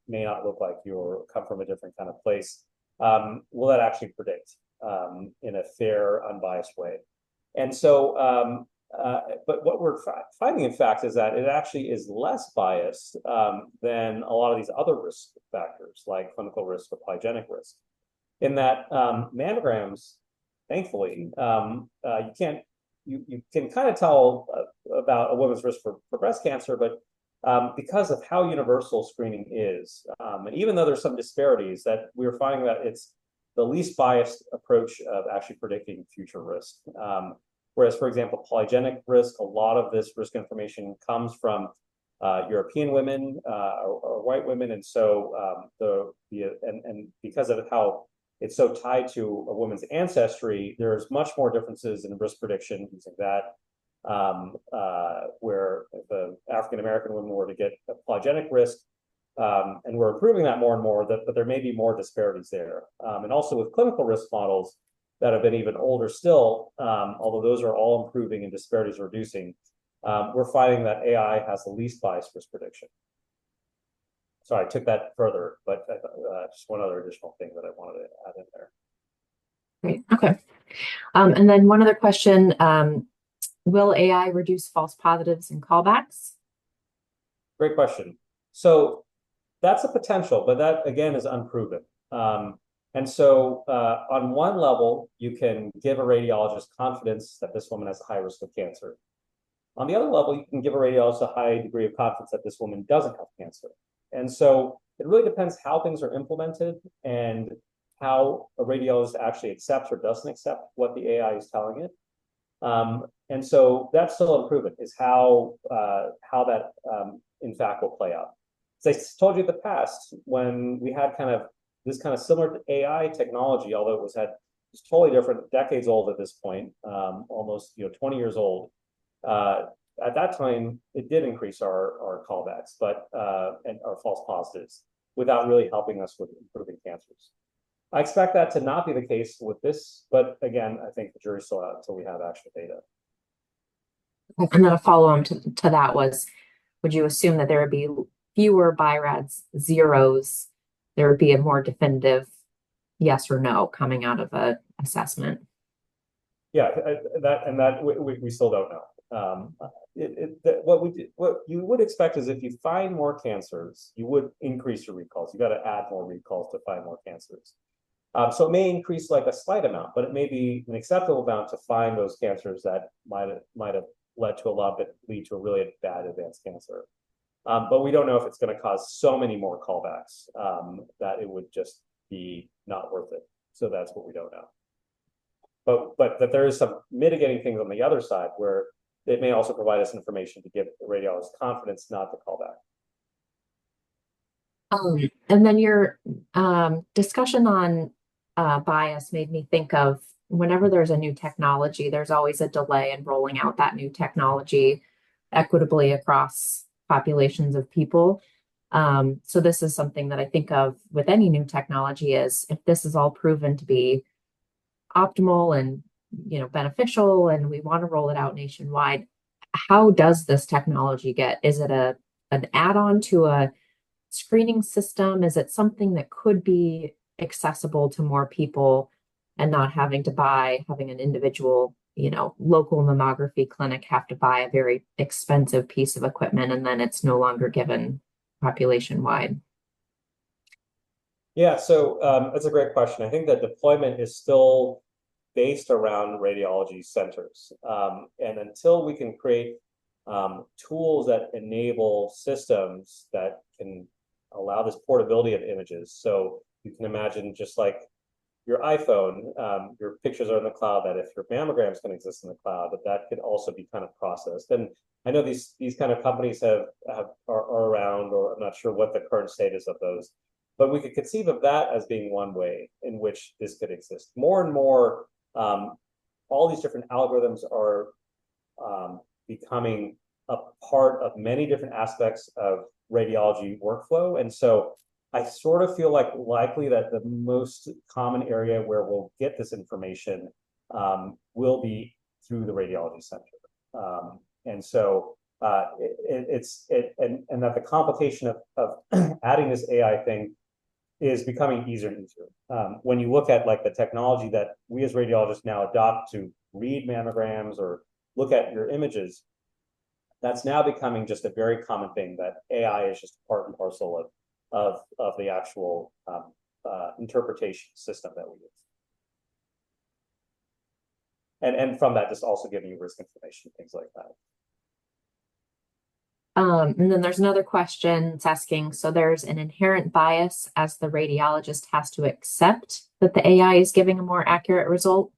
[SPEAKER 2] may not look like you or come from a different kind of place. will that actually predict in a fair, unbiased way? And so, but what we're finding, in fact, is that it actually is less biased than a lot of these other risk factors, like clinical risk or polygenic risk, in that mammograms, thankfully, you can kind of tell about a woman's risk for breast cancer, but because of how universal screening is, and even though there's some disparities, that we're finding that it's the least biased approach of actually predicting future risk. Whereas, for example, polygenic risk, a lot of this risk information comes from European women or white women, and so and because of how it's so tied to a woman's ancestry, there's much more differences in risk prediction using that. Where if the African American women were to get a polygenic risk, and we're improving that more and more, but there may be more disparities there. And also with clinical risk models that have been even older still, although those are all improving and disparities are reducing, we're finding that AI has the least biased risk prediction. Sorry, I took that further, but just one other additional thing that I wanted to add in there.
[SPEAKER 1] Great. Okay. And then one other question, will AI reduce false positives and callbacks?
[SPEAKER 2] Great question. So that's a potential, but that again is unproven. And so on one level, you can give a radiologist confidence that this woman has a high risk of cancer. On the other level, you can give a radiologist a high degree of confidence that this woman doesn't have cancer. And so it really depends how things are implemented and how a radiologist actually accepts or doesn't accept what the AI is telling it. And so that's still unproven, is how that in fact will play out. As I told you in the past, when we had this kind of similar to AI technology, although it was totally different, decades old at this point, almost 20 years old. At that time, it did increase our callbacks, and our false positives, without really helping us with improving cancers. I expect that to not be the case with this, but again, I think the jury's still out until we have actual data.
[SPEAKER 1] And then a follow-on to that was, would you assume that there would be fewer BI-RADS zeros? There would be a more definitive yes or no coming out of an assessment?
[SPEAKER 2] Yeah, we still don't know. What you would expect is if you find more cancers, you would increase your recalls. You got to add more recalls to find more cancers. So it may increase like a slight amount, but it may be an acceptable amount to find those cancers that might have led to a lot that lead to a really bad advanced cancer. But we don't know if it's going to cause so many more callbacks that it would just be not worth it. So that's what we don't know. But that there is some mitigating things on the other side where it may also provide us information to give the radiologist confidence not to call back.
[SPEAKER 1] And then your discussion on bias made me think of whenever there's a new technology, there's always a delay in rolling out that new technology equitably across populations of people. So this is something that I think of with any new technology is if this is all proven to be optimal and beneficial and we want to roll it out nationwide, how does this technology is it an add-on to a screening system? Is it something that could be accessible to more people and not having an individual, local mammography clinic have to buy a very expensive piece of equipment and then it's no longer given population wide?
[SPEAKER 2] Yeah, so that's a great question. I think that deployment is still based around radiology centers. And until we can create tools that enable systems that can allow this portability of images. So you can imagine just like your iPhone, your pictures are in the cloud, that if your mammograms can exist in the cloud, that could also be kind of processed. And I know these kind of companies are around, or I'm not sure what the current status of those, but we could conceive of that as being one way in which this could exist. More and more, all these different algorithms are becoming a part of many different aspects of radiology workflow. And so I sort of feel likely that the most common area where we'll get this information will be through the radiology center. And so and that the complication of adding this AI thing is becoming easier and easier. When you look at like the technology that we as radiologists now adopt to read mammograms or look at your images, that's now becoming just a very common thing that AI is just part and parcel of the actual interpretation system that we use. And from that, just also giving you risk information, things like that.
[SPEAKER 1] And then there's another question. It's asking, so there's an inherent bias as the radiologist has to accept that the AI is giving a more accurate result.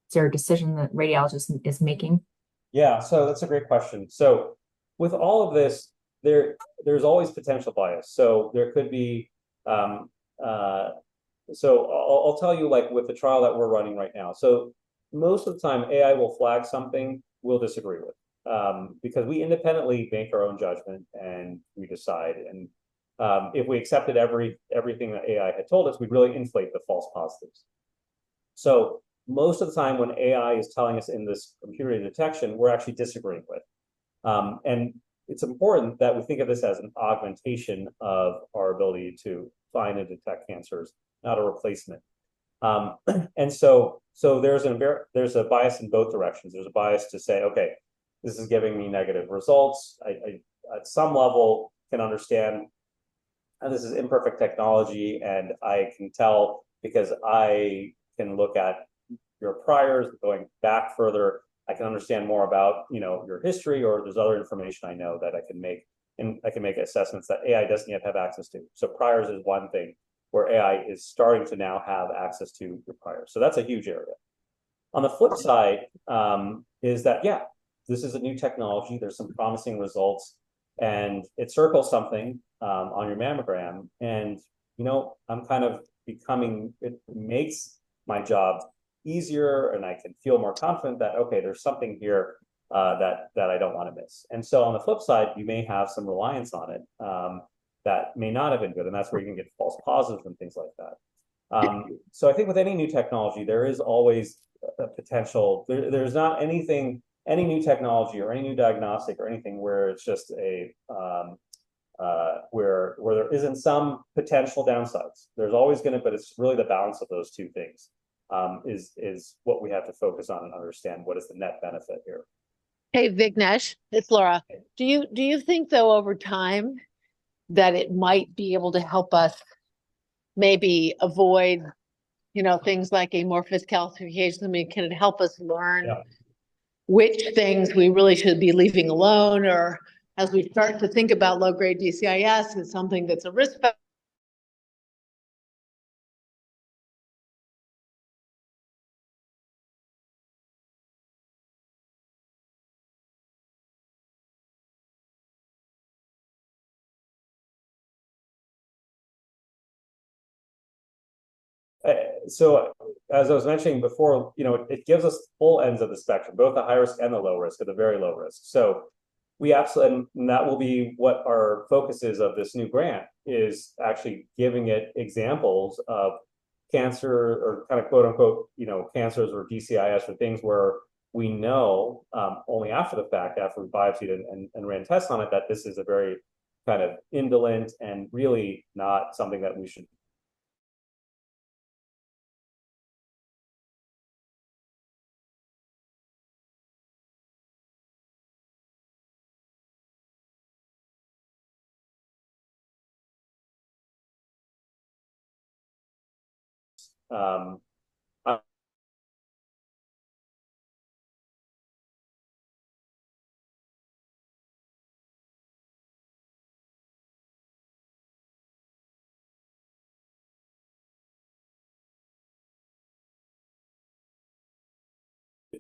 [SPEAKER 1] Is there a decision that radiologist is making?
[SPEAKER 2] Yeah, so that's a great question. So with all of this, there's always potential bias. So there could be, so I'll tell you, like with the trial that we're running right now. So most of the time, AI will flag something we'll disagree with, because we independently make our own judgment and we decide. And if we accepted everything that AI had told us, we'd really inflate the false positives. So most of the time when AI is telling us in this computer detection, we're actually disagreeing with. And it's important that we think of this as an augmentation of our ability to find and detect cancers, not a replacement. And so there's a bias in both directions. There's a bias to say, okay, this is giving me negative results. I at some level can understand this is imperfect technology, and I can tell because I can look at your priors going back further. I can understand more about your history, or there's other information I know that I can make, and I can make assessments that AI doesn't yet have access to. So priors is one thing where AI is starting to now have access to your priors. So that's a huge area. On the flip side, is that, yeah, this is a new technology. There's some promising results, and it circles something on your mammogram. And, I'm kind of it makes my job easier, and I can feel more confident that, okay, there's something here that I don't want to miss. And so on the flip side, you may have some reliance on it that may not have been good. And that's where you can get false positives and things like that. So I think with any new technology, there is always a potential. There's not any new technology or any new diagnostic or anything where it's just where there isn't some potential downsides. There's always going to, but it's really the balance of those two things is what we have to focus on and understand. What is the net benefit here?
[SPEAKER 3] Hey, Vignesh, it's Laura. Do you think though over time that it might be able to help us maybe avoid, things like amorphous calcifications? I mean, can it help us learn which things we really should be leaving alone, or as we start to think about low-grade DCIS as something that's a risk factor?
[SPEAKER 2] So as I was mentioning before, it gives us full ends of the spectrum, both the high risk and the low risk, or the very low risk. So we absolutely, and that will be what our focus is of this new grant, is actually giving it examples of cancer, or kind of quote unquote, cancers or DCIS, or things where we know only after the fact, after we biopsied and ran tests on it, that this is a very kind of indolent and really not something that we should um,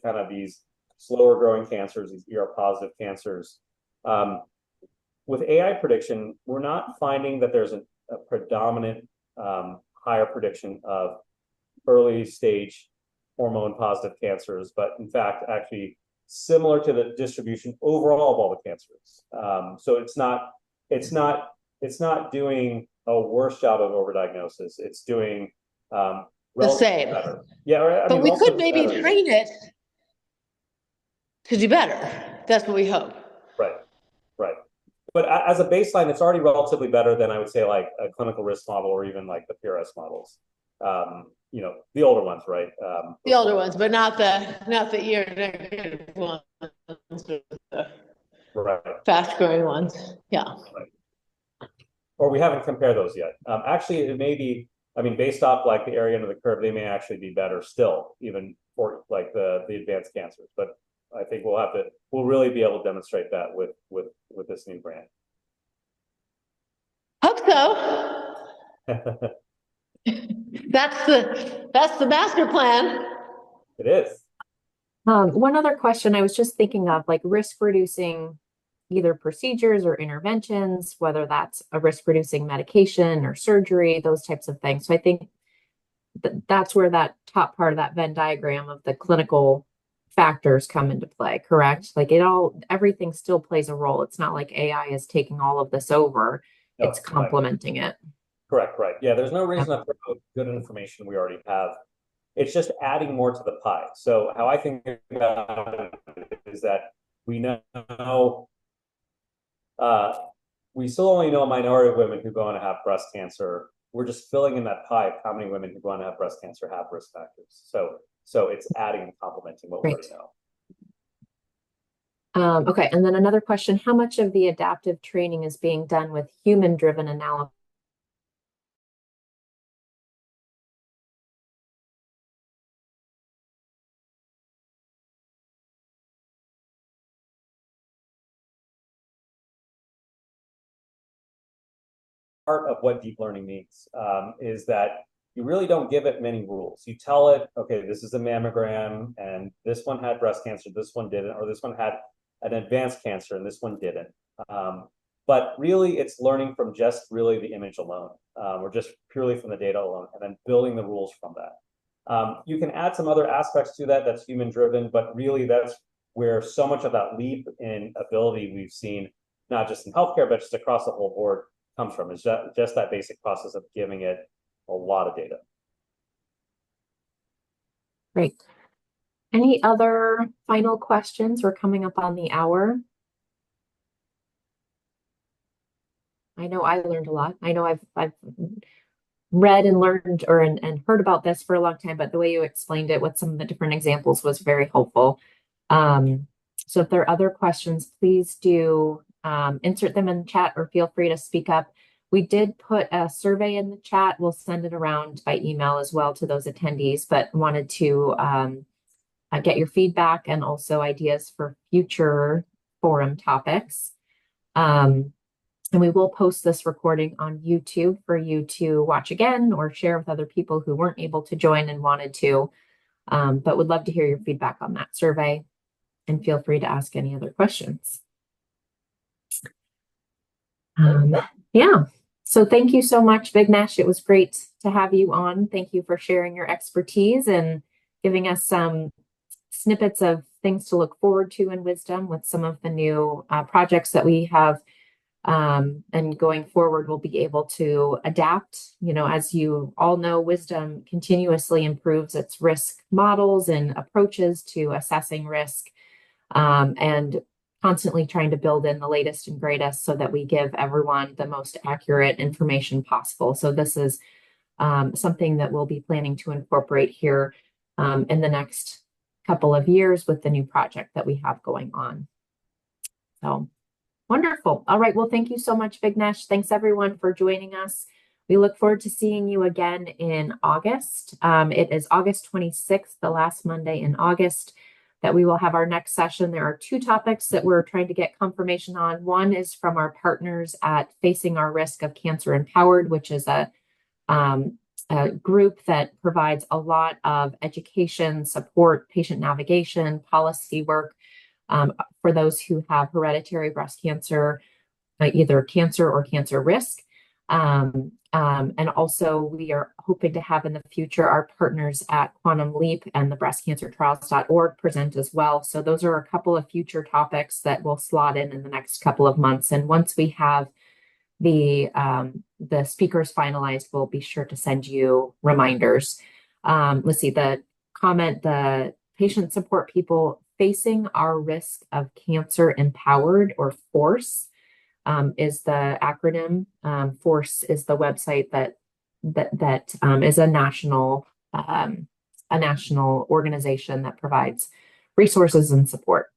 [SPEAKER 2] kind of these slower growing cancers, these ER positive cancers. With AI prediction, we're not finding that there's a predominant higher prediction of early stage hormone positive cancers, but in fact, actually similar to the distribution overall of all the cancers. So it's not doing a worse job of overdiagnosis. It's doing
[SPEAKER 3] The same.
[SPEAKER 2] better. Yeah,
[SPEAKER 3] but we could maybe train it to do better. That's what we hope.
[SPEAKER 2] Right. but as a baseline, it's already relatively better than I would say like a clinical risk model or even like the PRS models. The older ones, right?
[SPEAKER 3] The older ones, but not the ear negative ones, the
[SPEAKER 2] right,
[SPEAKER 3] fast growing ones. Yeah.
[SPEAKER 2] right. Or we haven't compared those yet. Actually, it may be. I mean, based off like the area under the curve, they may actually be better still, even for like the advanced cancers. But I think we'll really be able to demonstrate that with this new brand.
[SPEAKER 3] Hope so. That's the master plan.
[SPEAKER 2] It is.
[SPEAKER 1] One other question I was just thinking of, like risk reducing either procedures or interventions, whether that's a risk reducing medication or surgery, those types of things. So I think that's where that top part of that Venn diagram of the clinical factors come into play, correct? Like everything still plays a role. It's not like AI is taking all of this over.
[SPEAKER 2] No,
[SPEAKER 1] It's complementing it.
[SPEAKER 2] Correct, right. Yeah, there's no reason to throw out good information we already have. It's just adding more to the pie. So how I think about it is that we know we still only know a minority of women who go on to have breast cancer. We're just filling in that pie of how many women who go on to have breast cancer have risk factors. So it's adding and complementing what we already know.
[SPEAKER 1] Okay, and then another question, how much of the adaptive training is being done with human-driven analysis?
[SPEAKER 2] Part of what deep learning means is that you really don't give it many rules. You tell it, okay, this is a mammogram, and this one had breast cancer, this one didn't, or this one had an advanced cancer, and this one didn't. But really, it's learning from just really the image alone, or just purely from the data alone, and then building the rules from that. You can add some other aspects to that that's human-driven, but really that's where so much of that leap in ability we've seen, not just in healthcare, but just across the whole board, comes from. Is just that basic process of giving it a lot of data.
[SPEAKER 1] Great. Any other final questions? We're coming up on the hour. I know I learned a lot. I know I've read and learned and heard about this for a long time, but the way you explained it with some of the different examples was very helpful. So if there are other questions, please do insert them in the chat or feel free to speak up. We did put a survey in the chat. We'll send it around by email as well to those attendees, but wanted to get your feedback and also ideas for future forum topics. And we will post this recording on YouTube for you to watch again or share with other people who weren't able to join and wanted to, but would love to hear your feedback on that survey, and feel free to ask any other questions. Yeah, so thank you so much, Vignesh. It was great to have you on. Thank you for sharing your expertise and giving us some snippets of things to look forward to in Wisdom with some of the new projects that we have. And going forward, we'll be able to adapt. As you all know, Wisdom continuously improves its risk models and approaches to assessing risk, and constantly trying to build in the latest and greatest so that we give everyone the most accurate information possible. So this is something that we'll be planning to incorporate here in the next couple of years with the new project that we have going on. So wonderful. All right. Well, thank you so much, Vignesh. Thanks everyone for joining us. We look forward to seeing you again in August. It is August 26th, the last Monday in August, that we will have our next session. There are two topics that we're trying to get confirmation on. One is from our partners at Facing Our Risk of Cancer Empowered, which is a group that provides a lot of education, support, patient navigation, policy work for those who have hereditary breast cancer, either cancer or cancer risk. And also we are hoping to have in the future our partners at Quantum Leap and the breastcancertrials.org present as well. So those are a couple of future topics that will slot in the next couple of months. And once we have the speakers finalized, we'll be sure to send you reminders. Let's see, the patient support people facing our risk of cancer empowered, or FORCE. is the acronym. FORCE is the website that is a national organization that provides resources and support.